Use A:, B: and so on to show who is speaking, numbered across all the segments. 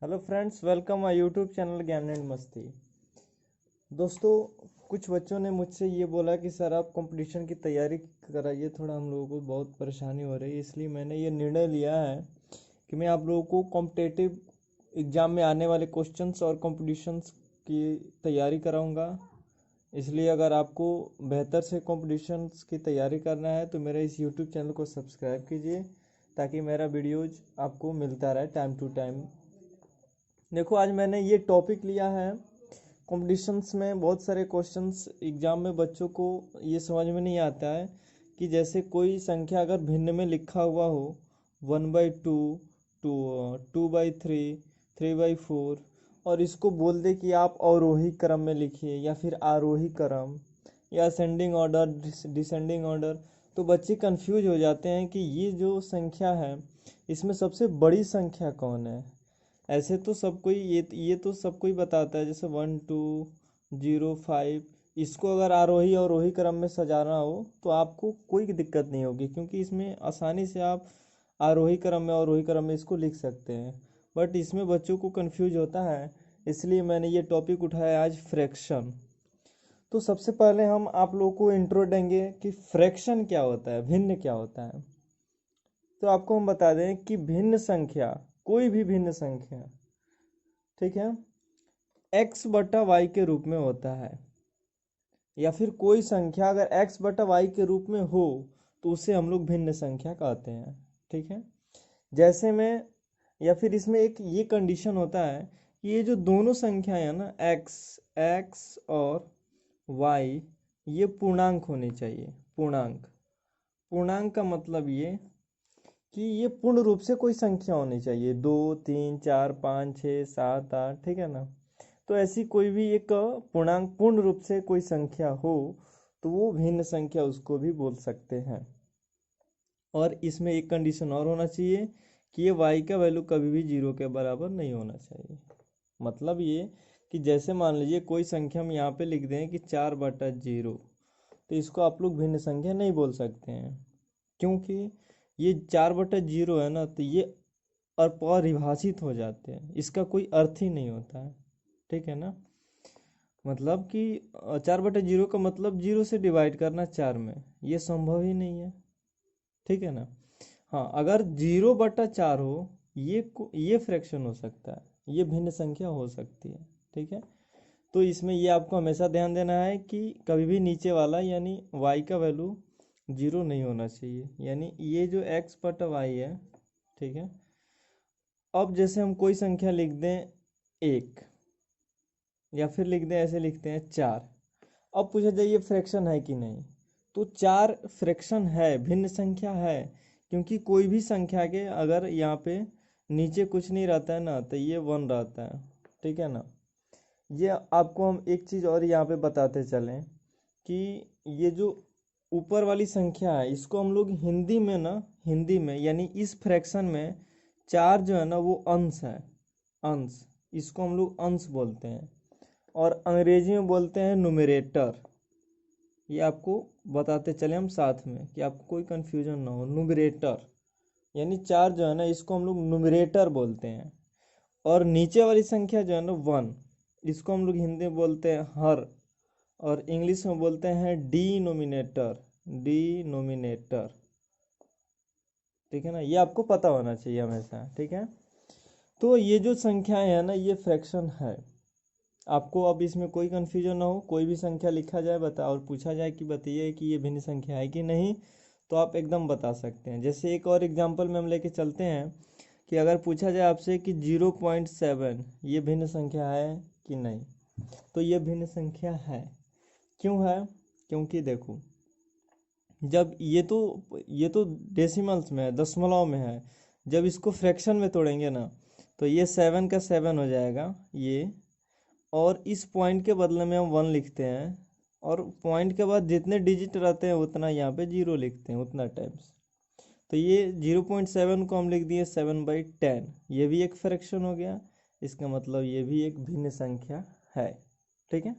A: Hello friends, welcome my YouTube channel ज्ञान and मस्ती। दोस्तों, कुछ बच्चों ने मुझसे ये बोला कि सर आप कंपटीशन की तैयारी कराइए, थोड़ा हम लोगों को बहुत परेशानी हो रही है। इसलिए मैंने ये निर्णय लिया है कि मैं आप लोगों को कॉम्पिटेटिव एग्ज़ाम में आने वाले क्वेश्चंस और कंपटीशंस की तैयारी कराऊंगा। इसलिए अगर आपको बेहतर से कंपटीशंस की तैयारी करना है तो मेरे इस यूट्यूब चैनल को सब्सक्राइब कीजिए, ताकि मेरा वीडियोज आपको मिलता रहे टाइम टू टाइम। देखो, आज मैंने ये टॉपिक लिया है। कॉम्पिटिशन्स में बहुत सारे क्वेश्चंस एग्जाम में बच्चों को ये समझ में नहीं आता है कि जैसे कोई संख्या अगर भिन्न में लिखा हुआ हो, 1/2, 2/3, 3/4, और इसको बोल दे कि आप अवरोही क्रम में लिखिए या फिर आरोही क्रम या असेंडिंग ऑर्डर, डिसेंडिंग ऑर्डर, तो बच्चे कंफ्यूज हो जाते हैं कि ये जो संख्या है इसमें सबसे बड़ी संख्या कौन है। ऐसे तो सब कोई ये तो सब कोई बताता है, जैसे 1 2 0 5। इसको अगर आरोही और अवरोही क्रम में सजाना हो तो आपको कोई दिक्कत नहीं होगी, क्योंकि इसमें आसानी से आप आरोही क्रम में और अवरोही क्रम में इसको लिख सकते हैं। बट इसमें बच्चों को कंफ्यूज होता है, इसलिए मैंने ये टॉपिक उठाया आज, फ्रैक्शन। तो सबसे पहले हम आप लोगों को इंट्रो देंगे कि फ्रैक्शन क्या होता है, भिन्न क्या होता है। तो आपको हम बता दें कि भिन्न संख्या, कोई भी भिन्न संख्या, ठीक है, x बटा वाई के रूप में होता है, या फिर कोई संख्या अगर x बटा वाई के रूप में हो तो उसे हम लोग भिन्न संख्या कहते हैं। ठीक है, जैसे में, या फिर इसमें एक ये कंडीशन होता है कि ये जो दोनों संख्याएं हैं ना, x और y, ये पूर्णांक होनी चाहिए। पूर्णांक, पूर्णांक का मतलब ये कि ये पूर्ण रूप से कोई संख्या होनी चाहिए, 2 3 4 5 6 7 8, ठीक है ना। तो ऐसी कोई भी एक पूर्णांक पूर्ण रूप से कोई संख्या हो तो वो भिन्न संख्या उसको भी बोल सकते हैं। और इसमें एक कंडीशन और होना चाहिए कि ये y का वैल्यू कभी भी 0 के बराबर नहीं होना चाहिए। मतलब ये कि जैसे मान लीजिए कोई संख्या हम यहाँ पे लिख दें कि 4/0, तो इसको आप लोग भिन्न संख्या नहीं बोल सकते हैं, क्योंकि ये 4/0 है ना, तो ये अपरिभाषित हो जाते हैं, इसका कोई अर्थ ही नहीं होता है। ठीक है ना, मतलब कि 4/0 का मतलब 0 से डिवाइड करना 4 में, ये संभव ही नहीं है। ठीक है ना। हाँ, अगर 0/4 हो, ये फ्रैक्शन हो सकता है, ये भिन्न संख्या हो सकती है। ठीक है, तो इसमें ये आपको हमेशा ध्यान देना है कि कभी भी नीचे वाला यानी y का वैल्यू 0 नहीं होना चाहिए, यानी ये जो x/y है। ठीक है, अब जैसे हम कोई संख्या लिख दें 1, या फिर लिख दें, ऐसे लिखते हैं 4। अब पूछा जाए ये फ्रैक्शन है कि नहीं, तो 4 फ्रैक्शन है, भिन्न संख्या है, क्योंकि कोई भी संख्या के अगर यहाँ पे नीचे कुछ नहीं रहता है ना, तो ये 1 रहता है। ठीक है ना। ये आपको हम एक चीज़ और यहाँ पे बताते चलें कि ये जो ऊपर वाली संख्या है इसको हम लोग हिंदी में ना, हिंदी में यानी इस फ्रैक्शन में 4 जो है ना वो अंश है, अंश, इसको हम लोग अंश बोलते हैं, और अंग्रेजी में बोलते हैं नुमेरेटर। ये आपको बताते चले हम साथ में कि आपको कोई कंफ्यूजन ना हो। नुमेरेटर यानी 4 जो है ना, इसको हम लोग नुमेरेटर बोलते हैं। और नीचे वाली संख्या जो है ना 1, इसको हम लोग हिंदी में बोलते हैं हर, और इंग्लिश में बोलते हैं डिनोमिनेटर, डिनोमिनेटर। ठीक है ना, ये आपको पता होना चाहिए हमेशा। ठीक है, तो ये जो संख्याएं हैं ना, ये फ्रैक्शन है। आपको अब इसमें कोई कन्फ्यूजन ना हो, कोई भी संख्या लिखा जाए बता और पूछा जाए कि बताइए कि ये भिन्न संख्या है कि नहीं, तो आप एकदम बता सकते हैं। जैसे एक और एग्जांपल में हम लेके चलते हैं कि अगर पूछा जाए आपसे कि 0.7 ये भिन्न संख्या है कि नहीं, तो ये भिन्न संख्या है। क्यों है? क्योंकि देखो, जब ये तो डेसिमल्स में है, दशमलव में है, जब इसको फ्रैक्शन में तोड़ेंगे ना, तो ये 7 का 7 हो जाएगा ये, और इस पॉइंट के बदले में हम 1 लिखते हैं, और पॉइंट के बाद जितने डिजिट रहते हैं उतना यहाँ पे 0 लिखते हैं, उतना टाइम्स। तो ये 0.7 को हम लिख दिए 7/10, ये भी एक फ्रैक्शन हो गया, इसका मतलब ये भी एक भिन्न संख्या है। ठीक है,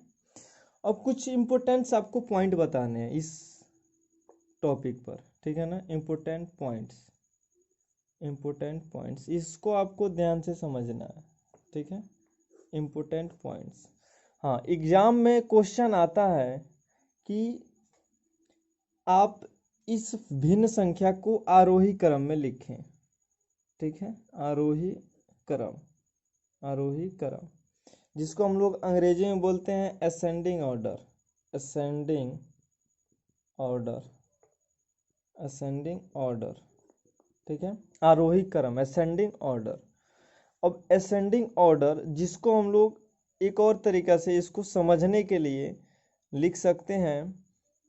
A: अब कुछ इम्पोर्टेंट्स आपको पॉइंट बताने हैं इस टॉपिक पर। ठीक है ना, इम्पोर्टेंट पॉइंट्स, इम्पोर्टेंट पॉइंट्स, इसको आपको ध्यान से समझना है। ठीक है, इम्पोर्टेंट पॉइंट्स। हाँ, एग्जाम में क्वेश्चन आता है कि आप इस भिन्न संख्या को आरोही क्रम में लिखें। ठीक है, आरोही क्रम, आरोही क्रम, जिसको हम लोग अंग्रेजी में बोलते हैं ascending order, ascending order, ascending order. ठीक है, आरोही क्रम, असेंडिंग ऑर्डर। अब असेंडिंग ऑर्डर जिसको हम लोग एक और तरीका से इसको समझने के लिए लिख सकते हैं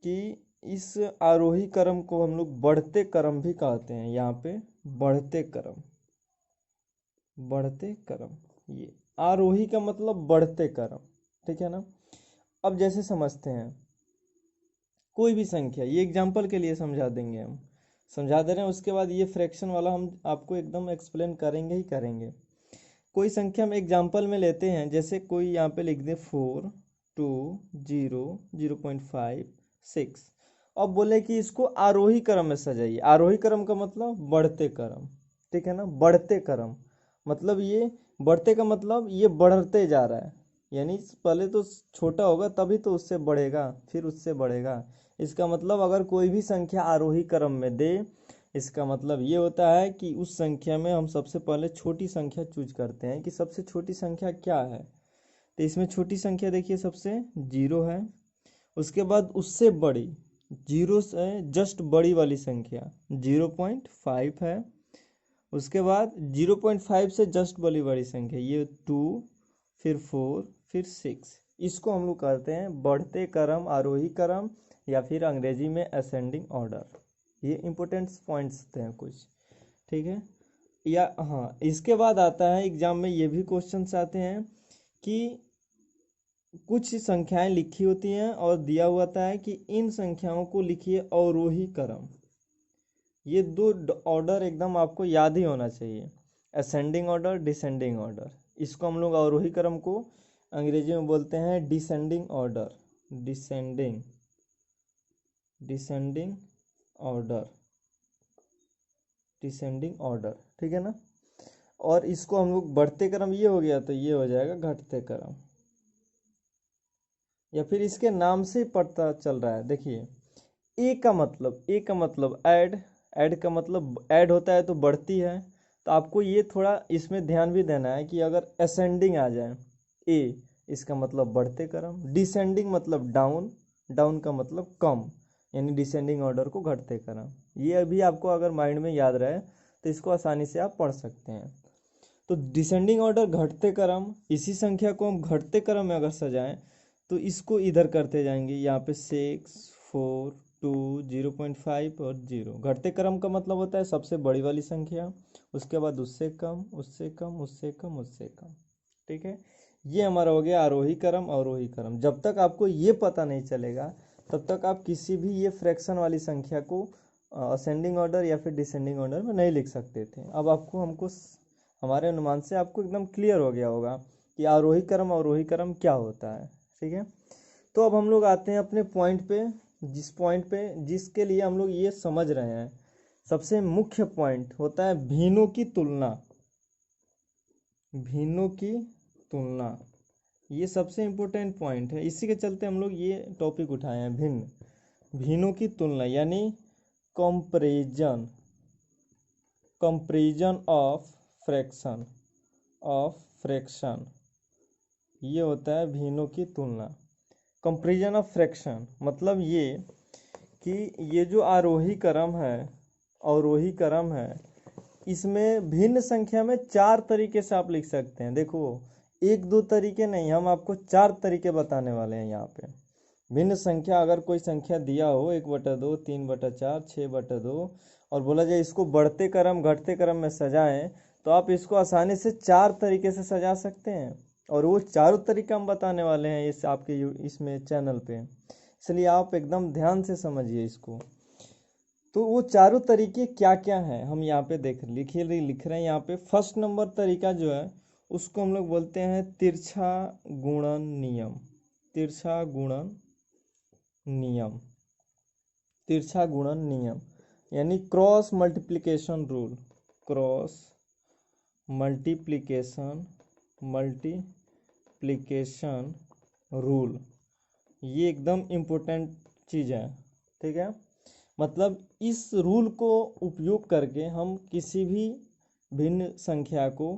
A: कि इस आरोही क्रम को हम लोग बढ़ते क्रम भी कहते हैं। यहाँ पे बढ़ते क्रम, बढ़ते क्रम, ये आरोही का मतलब बढ़ते क्रम। ठीक है ना। अब जैसे समझते हैं कोई भी संख्या, ये एग्जाम्पल के लिए समझा देंगे, हम समझा दे रहे हैं, उसके बाद ये फ्रैक्शन वाला हम आपको एकदम एक्सप्लेन करेंगे ही करेंगे। कोई संख्या हम एग्जाम्पल में लेते हैं, जैसे कोई यहाँ पे लिख दे 4 2 0 0.5 6। अब बोले कि इसको आरोही क्रम में सजाइए। आरोही क्रम का मतलब बढ़ते क्रम। ठीक है ना, बढ़ते क्रम मतलब ये बढ़ते का मतलब ये बढ़ते जा रहा है, यानी पहले तो छोटा होगा तभी तो उससे बढ़ेगा, फिर उससे बढ़ेगा। इसका मतलब अगर कोई भी संख्या आरोही क्रम में दे, इसका मतलब ये होता है कि उस संख्या में हम सबसे पहले छोटी संख्या चूज करते हैं कि सबसे छोटी संख्या क्या है। तो इसमें छोटी संख्या देखिए सबसे 0 है, उसके बाद उससे बड़ी 0 से जस्ट बड़ी वाली संख्या 0.5 है, उसके बाद 0.5 से जस्ट बड़ी संख्या ये 2, फिर 4, फिर 6। इसको हम लोग कहते हैं बढ़ते क्रम, आरोही क्रम, या फिर अंग्रेजी में असेंडिंग ऑर्डर। ये इंपॉर्टेंट पॉइंट्स हैं कुछ। ठीक है, या हाँ, इसके बाद आता है एग्जाम में ये भी क्वेश्चंस आते हैं कि कुछ संख्याएं लिखी होती हैं और दिया हुआ था है कि इन संख्याओं को लिखिए अवरोही क्रम। ये दो ऑर्डर एकदम आपको याद ही होना चाहिए, असेंडिंग ऑर्डर, डिसेंडिंग ऑर्डर। इसको हम लोग अवरोही क्रम को अंग्रेजी में बोलते हैं descending order, descending, descending order, descending order. ठीक है ना। और इसको हम लोग बढ़ते क्रम, ये हो गया तो ये हो जाएगा घटते क्रम, या फिर इसके नाम से पता चल रहा है। देखिए ए का मतलब, ए का मतलब ऐड, ऐड का मतलब ऐड होता है तो बढ़ती है। तो आपको ये थोड़ा इसमें ध्यान भी देना है कि अगर असेंडिंग आ जाए ए, इसका मतलब बढ़ते क्रम, डिसेंडिंग मतलब डाउन, डाउन का मतलब कम, यानी डिसेंडिंग ऑर्डर को घटते क्रम। ये अभी आपको अगर माइंड में याद रहे तो इसको आसानी से आप पढ़ सकते हैं। तो डिसेंडिंग ऑर्डर घटते क्रम, इसी संख्या को हम घटते क्रम में अगर सजाएं तो इसको इधर करते जाएंगे, यहाँ पे 6 4 2 0.5 और 0। घटते क्रम का मतलब होता है सबसे बड़ी वाली संख्या, उसके बाद उससे कम, उससे कम, उससे कम, उससे कम। ठीक है, ये हमारा हो गया आरोही क्रम, अवरोही क्रम। जब तक आपको ये पता नहीं चलेगा तब तक आप किसी भी ये फ्रैक्शन वाली संख्या को असेंडिंग ऑर्डर या फिर डिसेंडिंग ऑर्डर में नहीं लिख सकते थे। अब आपको हमको हमारे अनुमान से आपको एकदम क्लियर हो गया होगा कि आरोही क्रम, अवरोही क्रम क्या होता है। ठीक है, तो अब हम लोग आते हैं अपने पॉइंट पे, जिस पॉइंट पे जिसके लिए हम लोग ये समझ रहे हैं। सबसे मुख्य पॉइंट होता है भिन्नों की तुलना, भिन्नों की तुलना, ये सबसे इम्पोर्टेंट पॉइंट है। इसी के चलते हम लोग ये टॉपिक उठाए हैं, भिन्न, भिन्नों की तुलना, यानी comparison, comparison of fraction, of fraction, ये होता है भिन्नों की तुलना। कंपैरिजन ऑफ फ्रैक्शन मतलब ये कि ये जो आरोही क्रम है, अवरोही क्रम है, इसमें भिन्न संख्या में 4 तरीके से आप लिख सकते हैं। देखो एक दो तरीके नहीं, हम आपको 4 तरीके बताने वाले हैं यहाँ पे। भिन्न संख्या, अगर कोई संख्या दिया हो 1/2, 3/4, 6/2, और बोला जाए इसको बढ़ते क्रम घटते क्रम में सजाएं, तो आप इसको आसानी से 4 तरीके से सजा सकते हैं। और वो चारों तरीका हम बताने वाले हैं इस आपके इसमें चैनल पे, इसलिए आप एकदम ध्यान से समझिए इसको। तो वो चारों तरीके क्या क्या हैं हम यहाँ पे लिख रहे हैं यहाँ पे। फर्स्ट नंबर तरीका जो है उसको हम लोग बोलते हैं तिरछा गुणन नियम, तिरछा गुणन नियम, तिरछा गुणन नियम, यानी cross multiplication rule, cross multiplication multiplication rule, ये एकदम इम्पोर्टेंट चीज़ है। ठीक है, मतलब इस रूल को उपयोग करके हम किसी भी भिन्न संख्या को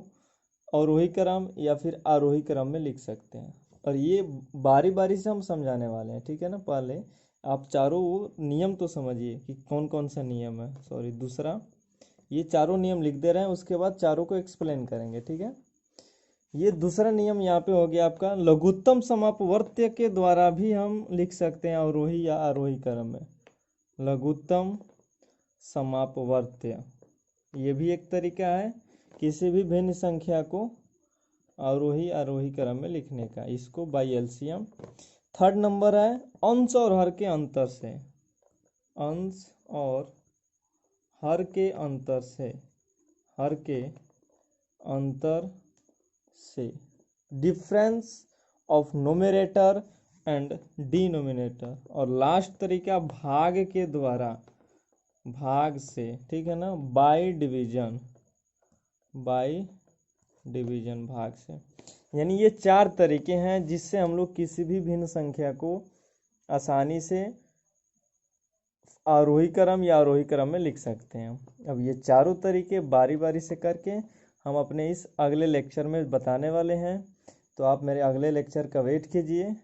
A: अवरोही क्रम या फिर आरोही क्रम में लिख सकते हैं। और ये बारी बारी से हम समझाने वाले हैं, ठीक है ना। पहले आप चारों नियम तो समझिए कि कौन कौन सा नियम है। सॉरी, दूसरा, ये चारों नियम लिख दे रहे हैं, उसके बाद चारों को एक्सप्लेन करेंगे। ठीक है, ये दूसरा नियम यहाँ पे हो गया आपका, लघुत्तम समापवर्त्य के द्वारा भी हम लिख सकते हैं अवरोही या आरोही क्रम में। लघुत्तम समापवर्त्य, ये भी एक तरीका है किसी भी भिन्न संख्या को अवरोही आरोही क्रम में लिखने का, इसको बाई एलसीएम। थर्ड नंबर है अंश और हर के अंतर से, अंश और हर के अंतर से, हर के अंतर से, difference of nominator and denominator. और लास्ट तरीका भाग के द्वारा, भाग से, ठीक है ना, बाय डिवीजन, बाय डिवीजन, भाग से। यानी ये चार तरीके हैं जिससे हम लोग किसी भी भिन्न संख्या को आसानी से आरोही क्रम या आरोही क्रम में लिख सकते हैं। अब ये चारों तरीके बारी बारी से करके हम अपने इस अगले लेक्चर में बताने वाले हैं। तो आप मेरे अगले लेक्चर का वेट कीजिए,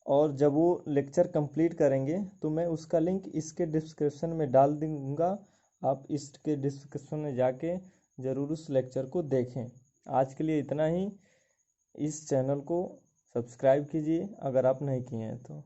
A: और जब वो लेक्चर कंप्लीट करेंगे तो मैं उसका लिंक इसके डिस्क्रिप्शन में डाल दूँगा। आप इसके डिस्क्रिप्शन में जाके ज़रूर उस लेक्चर को देखें। आज के लिए इतना ही। इस चैनल को सब्सक्राइब कीजिए अगर आप नहीं किए हैं तो।